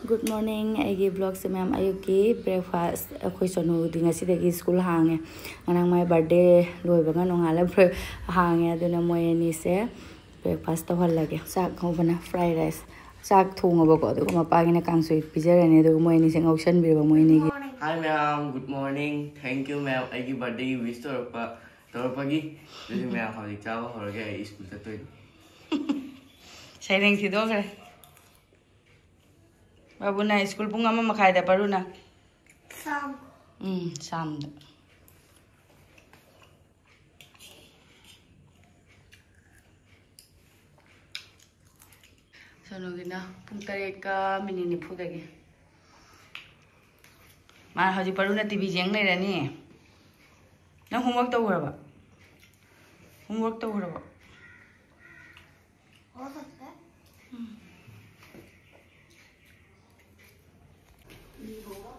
Good morning. I vlog se ma'am ayuki breakfast akoi sonu dinga sidagi school hange. Anang my birthday loi banga nongala hange aduna moi ani se breakfast to halage. Sak hobana fried rice. Sak thonga ko du ma pagina kangsoi pijarane du moi ani se ngausan bi ba moi ni. Hi ma'am, good morning. Thank you ma'am. I birthday wish to pagi. Jadi ma'am hari chao horge school ta toi. Sayang thi do kare. Babu na school punga ma makai da paru na. Sam. Sam. So no gina pung tare ka mini ni phu dagi. Ma haji paru na TV jeng nei ra ni. Na homework to hora ba. Homework to hora ba. हो सकता है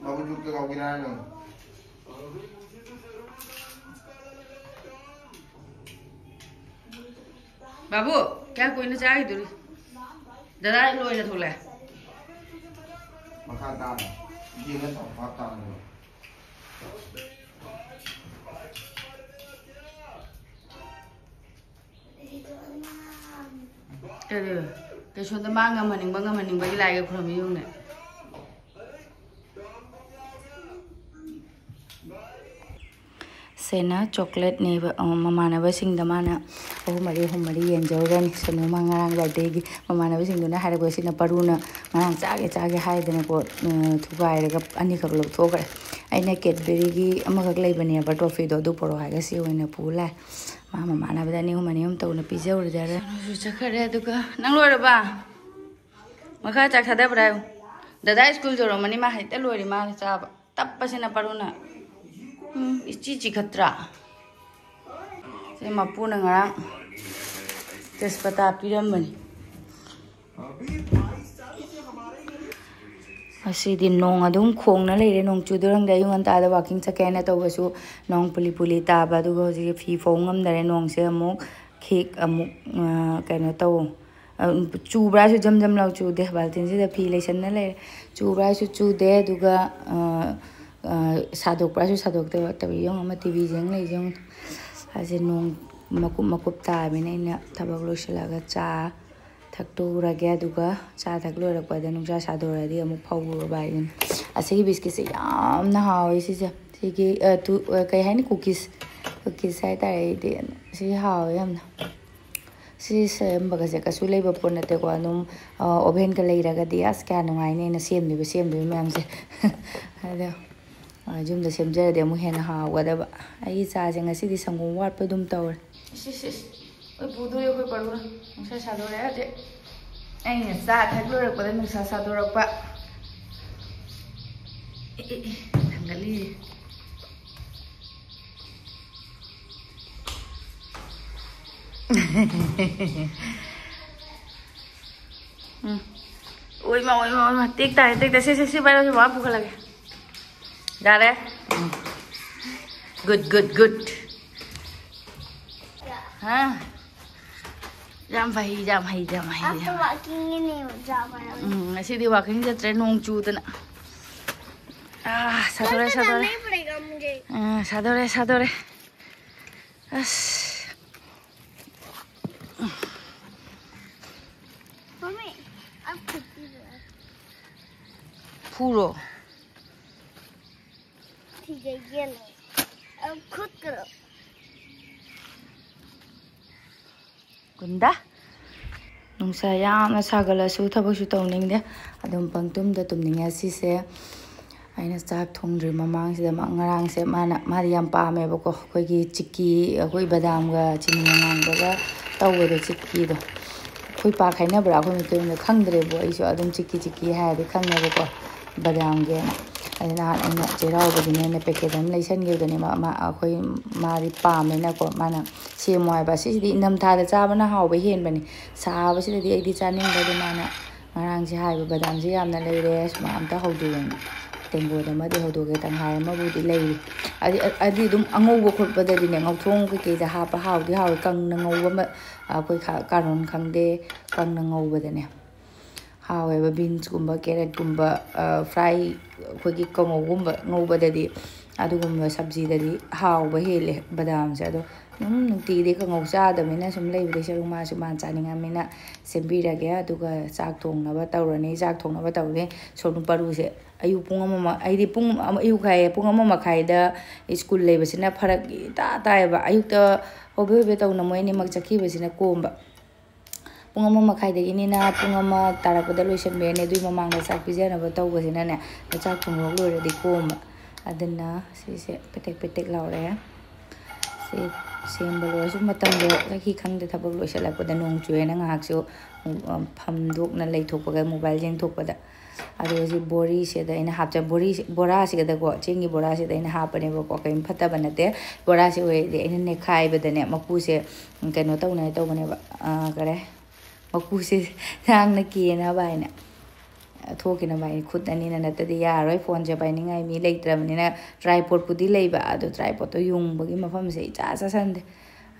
बाबू झुक के खाओ गिरा ना बाबू क्या कोई ना चाहे दूरी दादा लोई ना थोड़ा मखान दाल ये ना तो भात दाल cái số ta mang ngâm mình bagi lại cái phần miếng này Sena chocolate ni mama na basing damana mari enjoy gan senu mangarang birthday gi mama na basing duna hare basing na paruna ngang chage hai dena ko thugai ga ani ka lo thoga aina Cadbury gi amaga lei bani ba trophy do du poro ha ga si oina pula mama na bada ni humani to na pizza ur jara chakhare duka nang lo ba maka chak thada bra dada school joro mani ma haita lori ma cha ba tap pasina paruna ichi khatra se mapu na ngarang tespata piram mani asi din nong adum khong na leire nong chudurang da yungan ta da walking chakena to basu nong puli ta ba du go ji phi phongam dare nong se amuk khik amuk kaino to chu bra su jam lau chu de baltin se da phi lesan na le chu bra su chu de duga sadok pra su sadok te tabi yong ama TV jeng le jong ase nong makup ta mi nei na thabak lo shalaga cha thakto ra gya duga cha thaklo ra pa da nung cha sado ra di amuk phau ro ba yin ase gi biscuit se yam na haoye si se gi tu kai hai ni cookies sai ta re de si haoye yam na si sem baga se ka su lei ba pon na te ko anum oven ka lei ra ga di as ka nung ai ne na sem bi mam se ada jum da sem jara de mu hen ha wa da ba ai cha je ngasi di sangum wat pa dum taw si oi bu du yo ko paru sa sa do re de ai ne sa thak lo ra pa da sa do ra pa ngali oi ma tik ta si ba lo ba pu ka lage Got it? Good. Huh? Jam hay. after walking in it jam I see the walking the train nong chu ta na. Sadore. नहीं पड़ेगा मुझे Sadore. Mummy अब खुद की Puro. ठीक है ये लो अब खुद करो Gunda. Nung sa yam na sagala su thabak su tawning de adum pangtum da tumninga si se aina chak thongri mamang sida ngarang se mana mariam pa me ba ko khoi gi chikki khoi badam ga chini ngang ba taw de chikki do khoi pa khaina bra khoi mi na khangdre bo ai su adum chikki ha de khangna ba ko badam ge na aina cherao ba dine ne packet am leisan ge de ne ma khoi mari pa me na ko mana se moi ba si di nam tha da cha ba na haw ba hen ba ni sa ba si di ai di cha ning ba de mana ngarang si hai ba badam si yam na lei re ma am ta hodu tengo da ma de hodu ge tang hai ma bu di lei adi dum angau bo khot ba de ne ngau thong ke da ha pa haw di haw kang na ngau ba ma khoi ka ron khang de kang na ngau ba de ne haoye beans gumba carrot gumba fry khoi kamo gumba ngoba dadi adugumba sabji dadi haoba hele badam se ado nungti de ka ngau cha da mina sum lei de seru ma su man chaninga mina sembi ra ge aduga chak thong na ba tawrani chak thong na ba tawde sonu paru se ayu pung ama ai di pung ayu khai pung ama makhai da school lei basina pharak ta ta ba ayu ta hobe hobe taw na moi ni mak chakhi basina komba pung ama makhai de ni na pung ama tarak da loisan be ne dui mamang da chak pijana ba taw basina ne chak thong ro lo re di komba adana se petek petek laure se semba lo su matam lo ki khang de thabak lo sala ko da nong chue na ngak su pham dok na lei thok ga mobile jeng thok da ado ji bori se da ina hap cha bora se da ko chengi bora se da ina hap ne ba ko kaim phata banate bora se we de ina ne khai ba da ne maku se keno taw na taw bane ba kare maku se thang na ki na ba ina thokina bai khut ani na ta di ya roi phone je bai ni ngai mi leitrabani na tripod pudi leiba ado tripod to yung bagi mafam se cha cha san de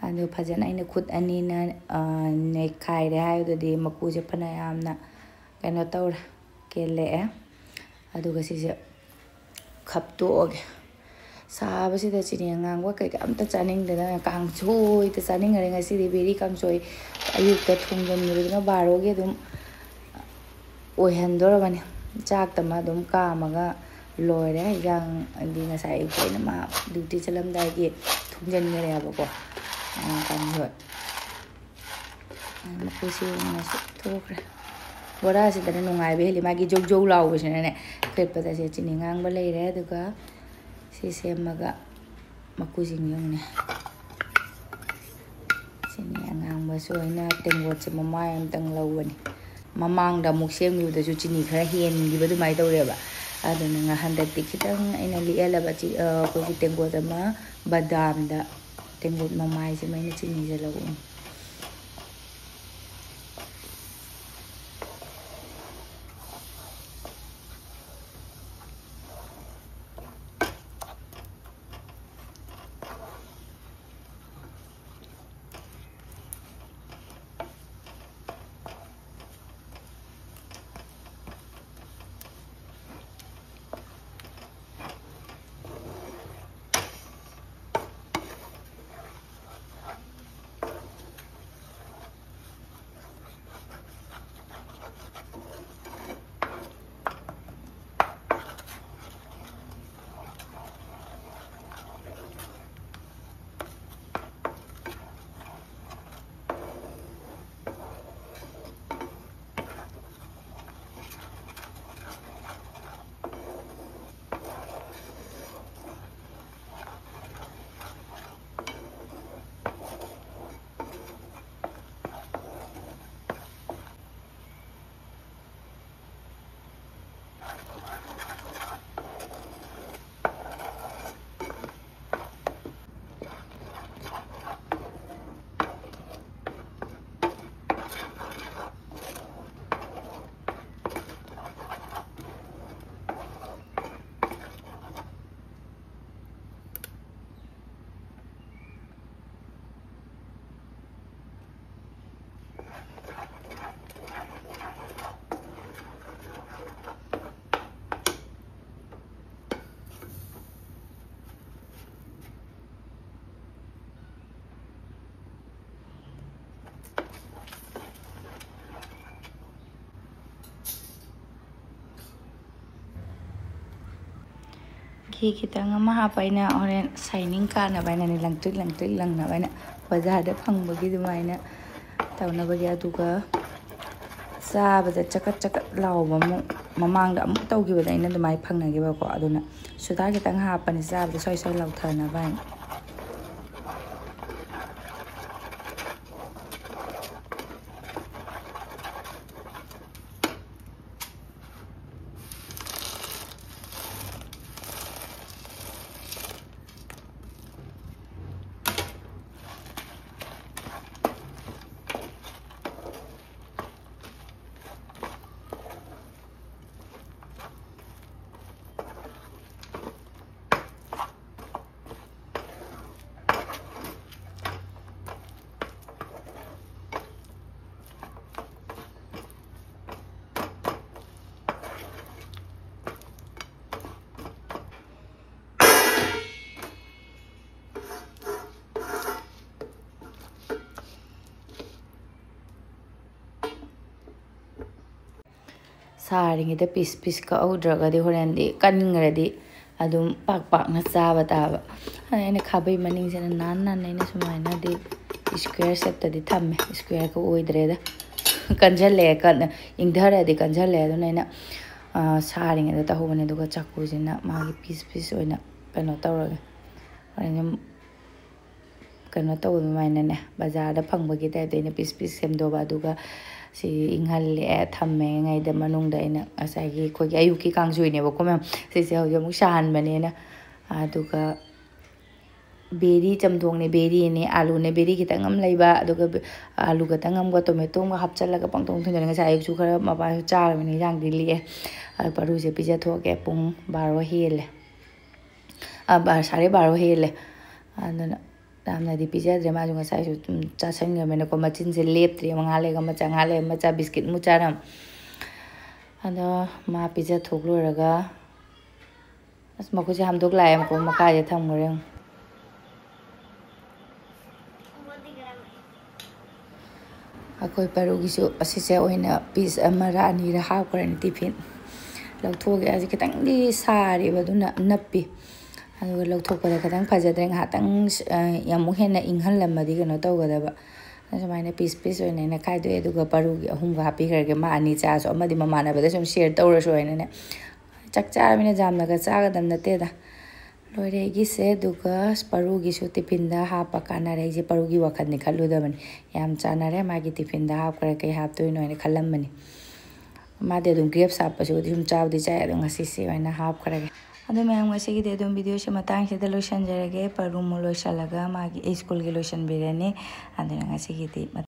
ado phajana ina khut ani na ne khai re hayo de maku je phana yamna kaino tawra kele ado ga si je khapto oge saba si da chini ngang wa kai am ta chaning de na kang choi ta chaning re nga si de beri kang choi ayuk ta thung jam ni na baro ge dum oihandora bani chak tama dum ka maga loire yang di nga sai ko na ma duty chalam dai gi thungjan ni re ba ko kan hot ma ko si na thokre bora si da nungai be heli ma gi jog jog law be ne khet pa da se chini ngang ba lei re du ka si se maga ma ku jing yong ne chini ngang ba so ina tengwot se mama am tang law ni mamangda muk semyu da ju chini khara hen gi ba du mai taw re ba adu nga handak ti khitang ina li ela ba chi ko gi tengo da ma badam da tengo mamai se mai ni chini je law khi kita ngama hapai na oren shining ka na baina ni lang na baina bazar da phang bagi du baina taw na bagi aduga sa ba da chakat law ba mu mamang da amu taw gi ba da ina du mai phang na gi ba ko aduna suda kita nga hapani sa ba soi law thana baina ꯁꯥꯔꯤꯉꯩꯗ ꯄꯤꯁ ꯄꯤꯁ ꯀꯛꯍꯧꯗ꯭ꯔꯒꯗꯤ ꯍꯣꯔꯦꯟꯗꯤ ꯀꯟꯈ꯭ꯔꯗꯤ ꯑꯗꯨꯝ ꯄꯥꯛꯅ ꯆꯥꯕ ꯇꯥꯕ. ꯑꯩꯅ ꯈꯥꯕꯩ ꯃꯅꯤꯡꯁꯤꯅ ꯅꯥꯟꯅ ꯑꯩꯅ ꯁꯨꯃꯥꯏꯅꯗꯤ ꯁ꯭ꯀ꯭ꯋꯦꯔ ꯁꯦꯞꯇꯗꯤ ꯊꯝꯃꯦ. ꯁ꯭ꯀ꯭ꯋꯦꯔꯒ ꯑꯣꯏꯗ꯭ꯔꯦꯗ, ꯀꯟꯓꯜꯂꯛꯑꯦ, ꯏꯪꯊꯔꯗꯤ ꯀꯟꯓꯜꯂꯛꯑꯦ. ꯑꯗꯨꯅ ꯑꯩꯅ ꯁꯥꯔꯤꯉꯩꯗ ꯇꯧꯍꯧꯕꯅꯦ. ꯑꯗꯨꯒ ꯆꯥꯛꯀꯨꯁꯤꯅ ꯃꯥꯒꯤ ꯄꯤꯁ ꯄꯤꯁ ꯑꯣꯏꯅ ꯀꯩꯅꯣ ꯇꯧꯔꯒꯦ. ꯍꯣꯔꯦꯟ ꯀꯩꯅꯣ ꯇꯧꯕ ꯑꯗꯨꯃꯥꯏꯅꯅꯦ, ꯕꯖꯥꯔꯗ ꯐꯪꯕꯒꯤ ꯇꯥꯏꯞꯇ ꯑꯩꯅ ꯄꯤꯁ ꯄꯤꯁ ꯁꯦꯝꯗꯣꯛꯑꯕ. ꯑꯗꯨꯒ ꯁꯤ ꯏꯪꯍꯜꯂꯦ ꯊꯝꯃꯦꯉꯩꯗ ꯃꯅꯨꯡꯗ ꯑꯩꯅ ꯉꯁꯥꯏꯒꯤ ꯑꯩꯈꯣꯏꯒꯤ ꯑꯌꯨꯛꯀꯤ ꯀꯥꯡꯁꯣꯏꯅꯦꯕꯀꯣ ꯃꯌꯥꯝ. ꯁꯤꯁꯦ ꯍꯧꯖꯤꯛ ꯑꯃꯨꯛ ꯁꯥꯍꯟꯕꯅꯦꯅ. ꯑꯗꯨꯒ ꯕꯦꯔꯤ ꯆꯝꯊꯣꯡꯅꯦ, ꯕꯦꯔꯤꯅꯦ, ꯑꯥꯂꯨꯅꯦ. ꯕꯦꯔꯤ ꯈꯤꯇꯪ ꯑꯃ ꯂꯩꯕ, ꯑꯗꯨꯒ ꯑꯥꯂꯨ ꯈꯤꯇꯪ ꯑꯃꯒ ꯇꯣꯃꯦꯇꯣ ꯑꯃꯒ ꯍꯥꯞꯆꯤꯜꯂꯒ ꯄꯪꯊꯣꯡ ꯊꯣꯡꯖꯤꯜꯂꯦ. ꯉꯁꯥꯏ ꯑꯌꯨꯛꯁꯨ ꯈꯔ ꯃꯄꯥꯁꯨ ꯆꯥꯔꯕꯅꯤ, ꯏꯟꯖꯥꯡꯗꯤ ꯂꯤꯛꯑꯦ. ꯄꯔꯨꯁꯦ ꯄꯤꯖꯊꯣꯛꯑꯒꯦ. ꯄꯨꯡ 12 ꯍꯦꯜꯂꯦ, 12:30 ꯍꯦꯜꯂꯦ. ꯑꯗꯨꯅ ꯌꯥꯝꯅꯗꯤ ꯄꯤꯖꯗ꯭ꯔꯦ. ꯃꯥꯁꯨ ꯉꯁꯥꯏꯁꯨ ꯆꯥꯁꯟꯈ꯭ꯔꯕꯅꯤꯅꯀꯣ, ꯃꯆꯤꯟꯁꯦ ꯂꯦꯞꯇ꯭ꯔꯤ. ꯉꯥꯏꯍꯥꯛ ꯂꯩꯔꯒ ꯃꯆꯥ, ꯉꯥꯏꯍꯥꯛ ꯂꯩꯔꯒ ꯃꯆꯥ, ꯕꯤꯁꯀꯤꯠ ꯃꯨꯛ ꯆꯥꯔꯝ. ꯑꯗꯣ ꯃꯥ ꯄꯤꯖꯊꯣꯛ ꯂꯣꯏꯔꯒ ꯃꯈꯨꯠꯁꯦ ꯍꯥꯝꯗꯣꯛ ꯂꯥꯛꯑꯦ. ꯃꯈꯣꯡ ꯃꯈꯥꯁꯦ ꯊꯝꯈ꯭ꯔꯦ. ꯑꯩꯈꯣꯏ ꯄꯔꯨꯒꯤꯁꯨ ꯑꯁꯤꯁꯦ ꯑꯣꯏꯅ ꯄꯤꯁ ꯑꯃꯔ ꯑꯅꯤꯔ ꯍꯥꯞꯈ꯭ꯔꯅꯤ ꯇꯤꯐꯤꯟ. ꯂꯧꯊꯣꯛꯑꯒꯦ. ꯑꯁꯤ ꯈꯤꯇꯪꯗꯤ ꯁꯥꯔꯦꯕ, ꯑꯗꯨꯅ ꯅꯞꯄꯤ. ꯑꯗꯨꯒ ꯂꯧꯊꯣꯛꯄꯗ ꯈꯤꯇꯪ ꯐꯖꯗ꯭ꯔꯦ. ꯉꯥꯏꯍꯥꯛꯇꯪ ꯑꯃꯨꯛ ꯍꯦꯟꯅ ꯏꯪꯍꯜꯂꯝꯃꯗꯤ ꯀꯩꯅꯣ ꯇꯧꯒꯗꯕ. ꯁꯨꯃꯥꯏꯅ ꯄꯤꯁ ꯄꯤꯁ ꯑꯣꯏꯅ ꯑꯩꯅ ꯈꯥꯏꯗꯣꯛꯑꯦ. ꯑꯗꯨꯒ ꯄꯔꯨꯒꯤ 3ꯒ ꯍꯥꯞꯄꯤꯈ꯭ꯔꯒꯦ. ꯃꯥ 2 ꯆꯥꯔꯁꯨ ꯑꯃꯗꯤ ꯃꯃꯥꯟꯅꯕꯗ ꯁꯨꯝ ꯁꯦꯌꯔ ꯇꯧꯔꯁꯨ ꯍꯥꯏꯅꯅꯦ. ꯆꯥꯛ ꯆꯥꯔꯕꯅꯤꯅ ꯌꯥꯝꯅꯒ ꯆꯥꯒꯗꯕ ꯅꯠꯇꯦꯗ. ꯂꯣꯏꯔꯦ ꯑꯩꯒꯤꯁꯦ. ꯑꯗꯨꯒ ꯄꯔꯨꯒꯤꯁꯨ ꯇꯤꯐꯤꯟꯗ ꯍꯥꯞꯄ ꯀꯥꯟꯅꯔꯦ. ꯑꯩꯁꯦ ꯄꯔꯨꯒꯤ ꯋꯥꯈꯜꯗꯤ ꯈꯜꯂꯨꯗꯕꯅꯤ. ꯌꯥꯝ ꯆꯥꯟꯅꯔꯦ. ꯃꯥꯒꯤ ꯇꯤꯐꯤꯟꯗ ꯍꯥꯞꯈ꯭ꯔꯦ. ꯀꯩ ꯍꯥꯞꯇꯣꯏꯅꯣ ꯍꯥꯏꯅ ꯈꯜꯂꯝꯕꯅꯤ. ꯃꯥꯗꯤ ꯑꯗꯨꯝ ꯒ꯭ꯔꯦꯞꯁ ꯍꯥꯞꯄꯁꯨ ꯑꯗꯨꯝ ꯆꯥꯕꯗꯤ ꯆꯥꯏ. ꯑꯗꯣ ꯉꯁꯤꯁꯦ ꯑꯣꯏꯅ ꯍꯥꯞꯈ꯭ꯔꯒꯦ. ꯑꯗꯨ ꯃꯌꯥꯝ ꯉꯁꯤꯒꯤꯗꯤ ꯑꯗꯨꯝ ꯚꯤꯗꯤꯑꯣꯁꯦ ꯃꯇꯥꯡꯁꯤꯗ ꯂꯣꯏꯁꯤꯟꯖꯔꯒꯦ. ꯄꯔꯨ ꯃꯨꯛ ꯂꯣꯏꯁꯤꯜꯂꯒ ꯃꯥꯒꯤ ꯁ꯭ꯀꯨꯜꯒꯤ ꯂꯣꯏꯁꯤꯟꯕꯤꯔꯅꯤ. ꯑꯗꯨꯅ ꯉꯁꯤꯒꯤꯗꯤ